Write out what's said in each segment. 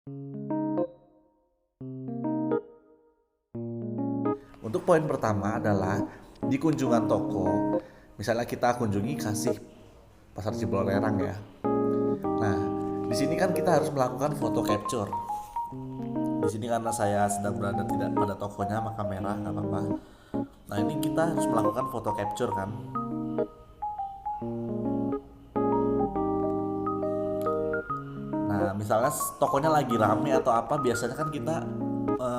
Untuk poin pertama adalah di kunjungan toko, misalnya kita kunjungi kasih Pasar Cibolerang ya. Nah, di sini kan kita harus melakukan foto capture. Di sini karena saya sedang berada tidak pada tokonya maka merah nggak apa-apa. Nah, ini kita harus melakukan foto capture kan. Nah, misalnya tokonya lagi rame atau apa, biasanya kan kita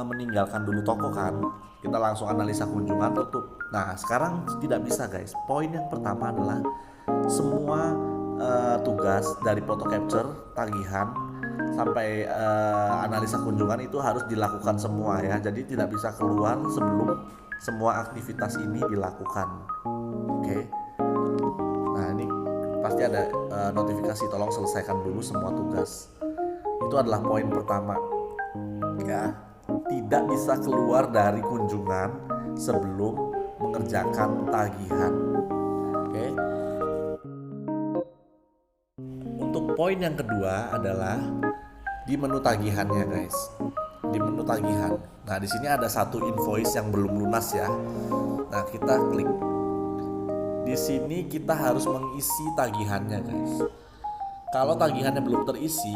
meninggalkan dulu toko kan. Kita langsung analisa kunjungan tutup. Nah, sekarang tidak bisa guys. Poin yang pertama adalah semua tugas dari foto capture, tagihan sampai analisa kunjungan itu harus dilakukan semua ya. Jadi tidak bisa keluar sebelum semua aktivitas ini dilakukan. Oke. Nah, ini pasti ada notifikasi tolong selesaikan dulu semua tugas. Itu adalah poin pertama. Ya, tidak bisa keluar dari kunjungan sebelum mengerjakan tagihan. Oke. Untuk poin yang kedua adalah di menu tagihannya, guys. Di menu tagihan. Nah, di sini ada satu invoice yang belum lunas ya. Nah, kita klik. Di sini kita harus mengisi tagihannya, guys. Kalau tagihannya belum terisi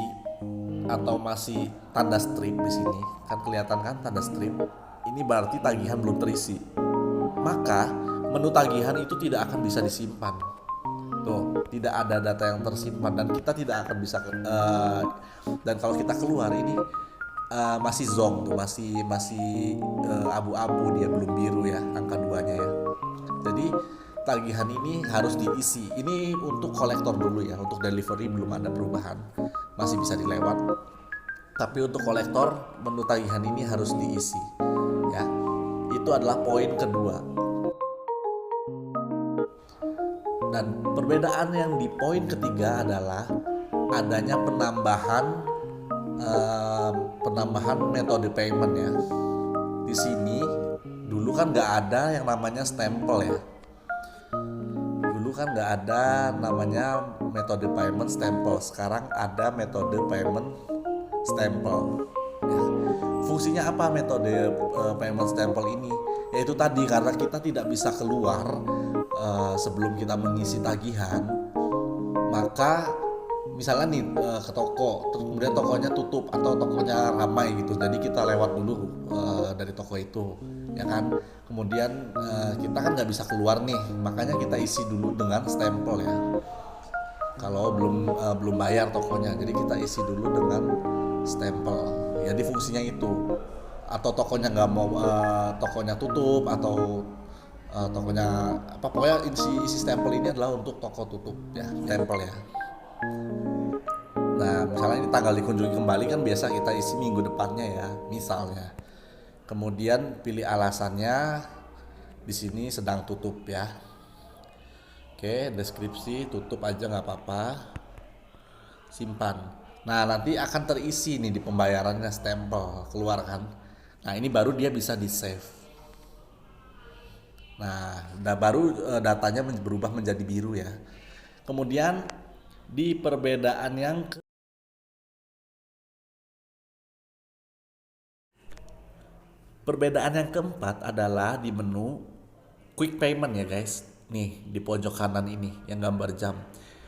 atau masih tanda strip di sini, kan kelihatan kan tanda strip. Ini berarti tagihan belum terisi. Maka menu tagihan itu tidak akan bisa disimpan. Tuh, tidak ada data yang tersimpan dan kita tidak akan bisa dan kalau kita keluar ini masih zonk tuh, masih abu-abu, dia belum biru ya angka 2-nya ya. Jadi tagihan ini harus diisi. Ini untuk kolektor dulu ya, untuk delivery belum ada perubahan, masih bisa dilewat. Tapi untuk kolektor menu tagihan ini harus diisi ya. Itu adalah poin kedua. Dan perbedaan yang di poin ketiga adalah adanya penambahan metode payment ya. Di sini dulu kan nggak ada yang namanya stempel ya. Dulu kan nggak ada namanya metode payment stempel. Sekarang ada metode payment stempel. Ya. Fungsinya apa metode payment stempel ini? Yaitu tadi karena kita tidak bisa keluar sebelum kita mengisi tagihan, maka misalnya nih ke toko, terus kemudian tokonya tutup atau tokonya ramai gitu, jadi kita lewat dulu dari toko itu, ya kan. Kemudian kita kan nggak bisa keluar nih, makanya kita isi dulu dengan stempel ya. Kalau belum bayar tokonya, jadi kita isi dulu dengan stempel. Jadi fungsinya itu. Atau tokonya nggak mau, tokonya tutup atau tokonya apa, pokoknya isi stempel ini adalah untuk toko tutup ya, stempel ya. Nah, misalnya ini tanggal dikunjungi kembali kan biasa kita isi minggu depannya ya, misalnya. Kemudian pilih alasannya, di sini sedang tutup ya. Oke, deskripsi tutup aja nggak apa-apa. Simpan. Nah, nanti akan terisi nih di pembayarannya stempel keluar kan. Nah, ini baru dia bisa di save. Nah, baru datanya berubah menjadi biru ya. Kemudian di perbedaan yang keempat adalah di menu quick payment ya guys. Nih di pojok kanan ini yang gambar jam.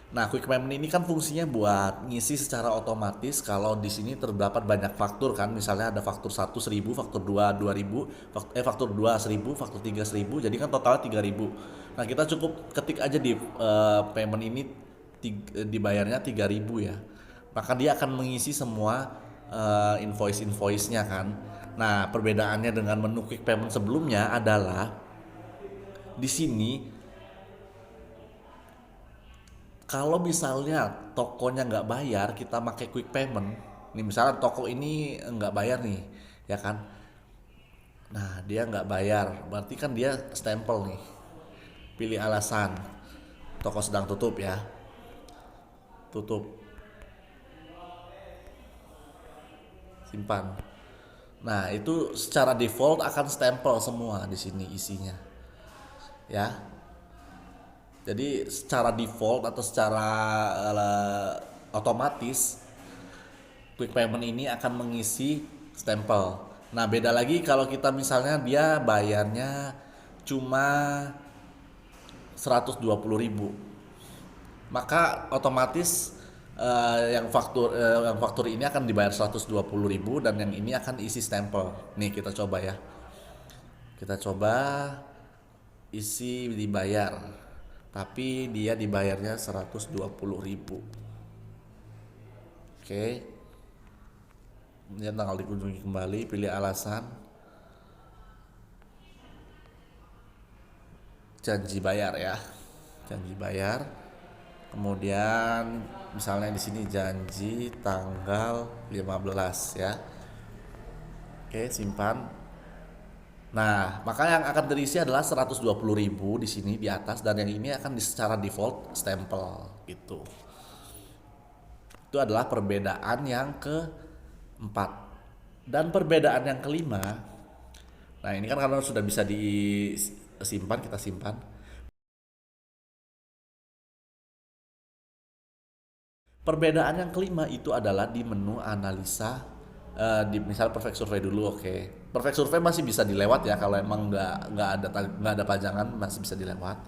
Nah, quick payment ini kan fungsinya buat ngisi secara otomatis kalau di sini terdapat banyak faktur kan. Misalnya ada faktur 1 1000, faktur 2 2000, faktur 2 1000, faktur 3 1000, jadi kan totalnya 3000. Nah, kita cukup ketik aja di payment ini dibayarnya 3000 ya. Maka dia akan mengisi semua invoice-nya kan. Nah, perbedaannya dengan menu quick payment sebelumnya adalah di sini kalau misalnya tokonya nggak bayar, kita pakai quick payment. Nih misalnya toko ini nggak bayar nih, ya kan? Nah, dia nggak bayar, berarti kan dia stempel nih. Pilih alasan, toko sedang tutup ya, tutup, simpan. Nah, itu secara default akan stempel semua di sini isinya, ya. Jadi secara default atau secara otomatis quick payment ini akan mengisi stempel. Nah, beda lagi kalau kita misalnya dia bayarnya cuma 120.000, maka otomatis yang faktur ini akan dibayar 120.000 dan yang ini akan isi stempel. Nih kita coba ya. Kita coba isi dibayar. Tapi dia dibayarnya 120.000. Oke. Kemudian tanggal dikunjungi kembali, pilih alasan. Janji bayar ya. Janji bayar. Kemudian misalnya di sini janji tanggal 15 ya. Oke, simpan. Nah, maka yang akan terisi adalah 120.000 di sini di atas dan yang ini akan secara default stempel gitu. Itu adalah perbedaan yang keempat. Dan perbedaan yang kelima, nah ini kan karena sudah bisa disimpan, kita simpan. Perbedaan yang kelima itu adalah di menu analisa, di misal perfect survey dulu, oke. Perfect survey masih bisa dilewat ya kalau emang nggak ada pajangan masih bisa dilewat.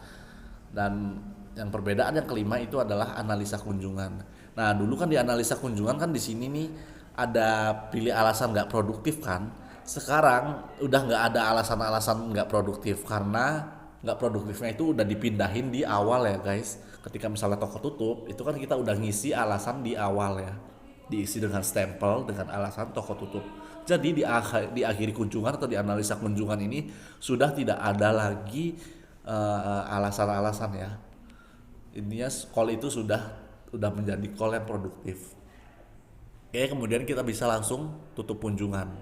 Dan yang perbedaan yang kelima itu adalah analisa kunjungan. Nah dulu kan di analisa kunjungan kan di sini nih ada pilih alasan nggak produktif kan. Sekarang udah nggak ada alasan-alasan nggak produktif karena nggak produktifnya itu udah dipindahin di awal ya guys. Ketika misalnya toko tutup itu kan kita udah ngisi alasan di awal ya, diisi dengan stempel dengan alasan toko tutup. Jadi di akhir kunjungan atau di analisa kunjungan ini sudah tidak ada lagi alasan-alasan ya. Intinya call itu sudah menjadi call yang produktif. Oke, kemudian kita bisa langsung tutup kunjungan.